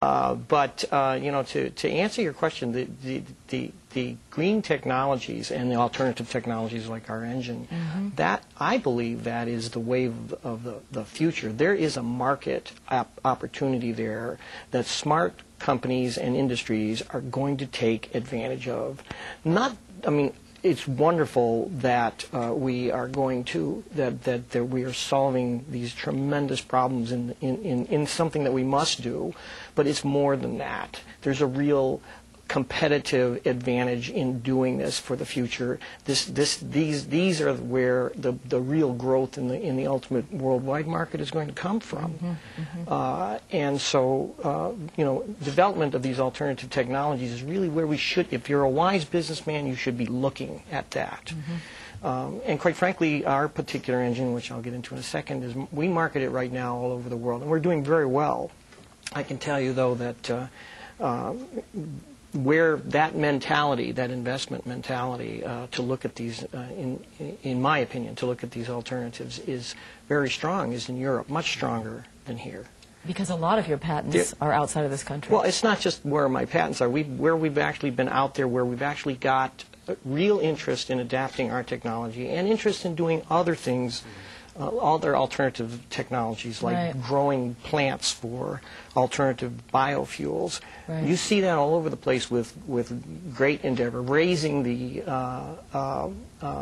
You know, to answer your question, the green technologies and the alternative technologies like our engine, that I believe that is the wave of the future. There is a market opportunity there that smart companies and industries are going to take advantage of. I mean, it's wonderful that we are going to that we are solving these tremendous problems in something that we must do, but it's more than that. There's a real competitive advantage in doing this for the future. These are where the real growth in the ultimate worldwide market is going to come from. And so, you know, development of these alternative technologies is really where we should. If you're a wise businessman, you should be looking at that. And quite frankly, our particular engine, which I'll get into in a second, is we market it right now all over the world, and we're doing very well. I can tell you, though, that where that mentality, that investment mentality, to look at these, in my opinion, to look at these alternatives is very strong, is in Europe, much stronger than here. Because a lot of your patents are outside of this country. Well, it's not just where my patents are. Where we've actually been out there, where we've actually got real interest in adapting our technology and interest in doing other things, other alternative technologies like growing plants for alternative biofuels. You see that all over the place with great endeavor, raising the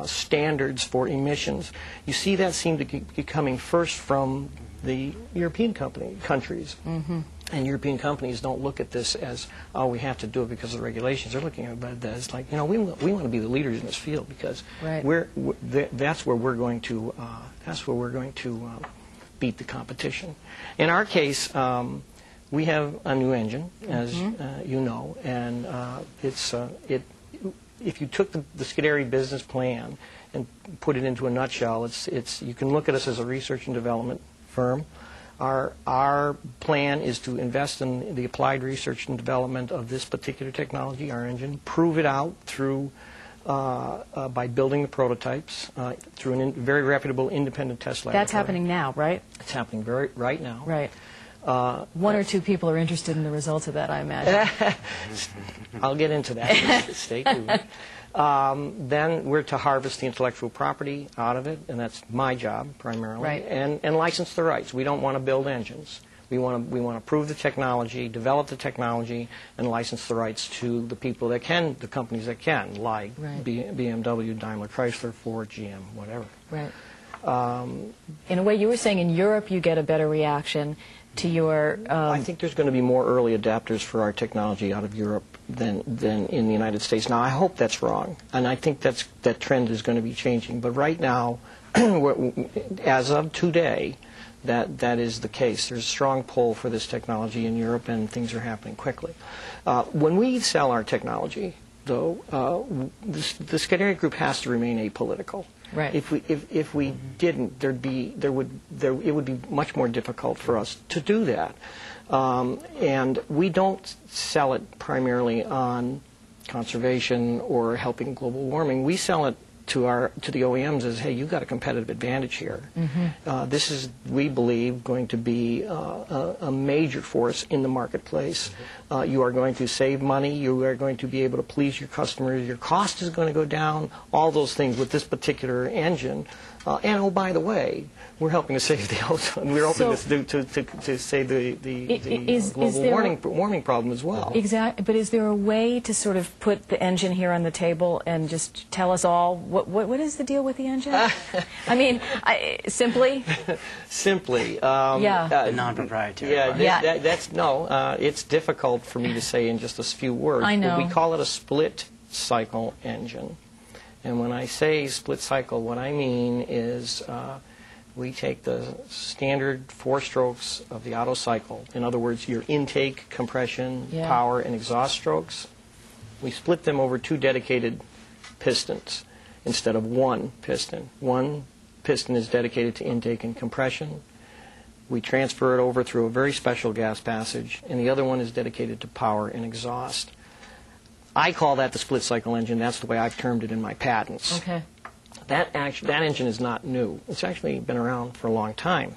standards for emissions. You see that seem to be coming first from the European countries. And European companies don't look at this as, oh, we have to do it because of the regulations. They're looking at it as like, you know, we want to be the leaders in this field because that's where we're going to beat the competition. In our case, we have a new engine, as you know, and if you took the Scuderi business plan and put it into a nutshell, you can look at us as a research and development firm. Our plan is to invest in the applied research and development of this particular technology, our engine, prove it out through by building the prototypes through a very reputable independent test laboratory. That's happening now, right? It's happening right now. Right. One or two people are interested in the results of that, I imagine. I'll get into that. Stay tuned. Then we're to harvest the intellectual property out of it, and that's my job primarily, and license the rights. We don't want to build engines. We want to prove the technology, develop the technology, and license the rights to the people that can, the companies that can, like BMW, Daimler, Chrysler, Ford, GM, whatever. In a way, you were saying in Europe you get a better reaction to your... I think there's going to be more early adapters for our technology out of Europe than in the United States. Now, I hope that's wrong, and I think that trend is going to be changing. But right now, as of today, that is the case. There's a strong pull for this technology in Europe, and things are happening quickly. When we sell our technology, though, the Scuderi Group has to remain apolitical. If we didn't, it would be much more difficult for us to do that. And we don't sell it primarily on conservation or helping global warming. We sell it to the OEMs as, hey, you've got a competitive advantage here. This is, we believe, going to be a major force in the marketplace. You are going to save money. You are going to be able to please your customers. Your cost is going to go down. All those things with this particular engine. And oh, by the way, we're helping to save the ozone. We're helping to save the global warming problem as well. Exactly. But is there a way to sort of put the engine here on the table and just tell us all what is the deal with the engine? I mean, simply. Simply. Non-proprietary. It's difficult for me to say in just a few words. I know. But we call it a split cycle engine. And when I say split cycle, what I mean is we take the standard 4 strokes of the Otto cycle. In other words, your intake, compression, power, and exhaust strokes. We split them over 2 dedicated pistons instead of 1 piston. 1 piston is dedicated to intake and compression. We transfer it over through a very special gas passage, and the other one is dedicated to power and exhaust. I call that the split cycle engine. That's the way I've termed it in my patents. Okay. That engine is not new. It's actually been around for a long time.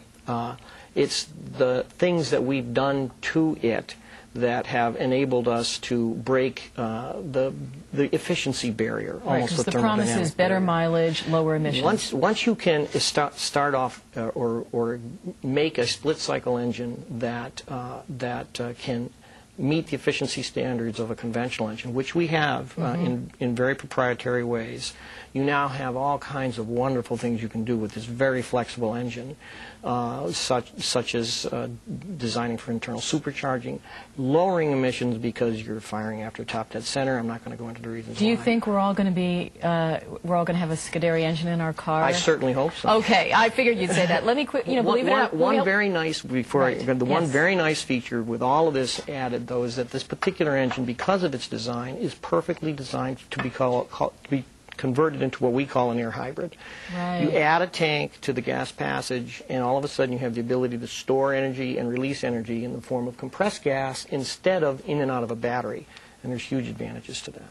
It's the things that we've done to it that have enabled us to break the efficiency barrier, right, almost the promise thermodynamic is better barrier. mileage, lower emissions. Once you can start off or make a split cycle engine that can meet the efficiency standards of a conventional engine, which we have in very proprietary ways, you now have all kinds of wonderful things you can do with this very flexible engine, such as designing for internal supercharging, lowering emissions because you're firing after top dead center. I'm not going to go into the reasons Do you why. think we're all going to be have a Scuderi engine in our car? I certainly hope so. Okay, I figured you'd say that. Let me quick, believe it or not. One very nice one Yes. very nice feature with all of this added, though, is that this particular engine, because of its design, is perfectly designed to be converted into what we call an air hybrid. Right. You add a tank to the gas passage, and all of a sudden you have the ability to store energy and release energy in the form of compressed gas instead of in and out of a battery. And there's huge advantages to that.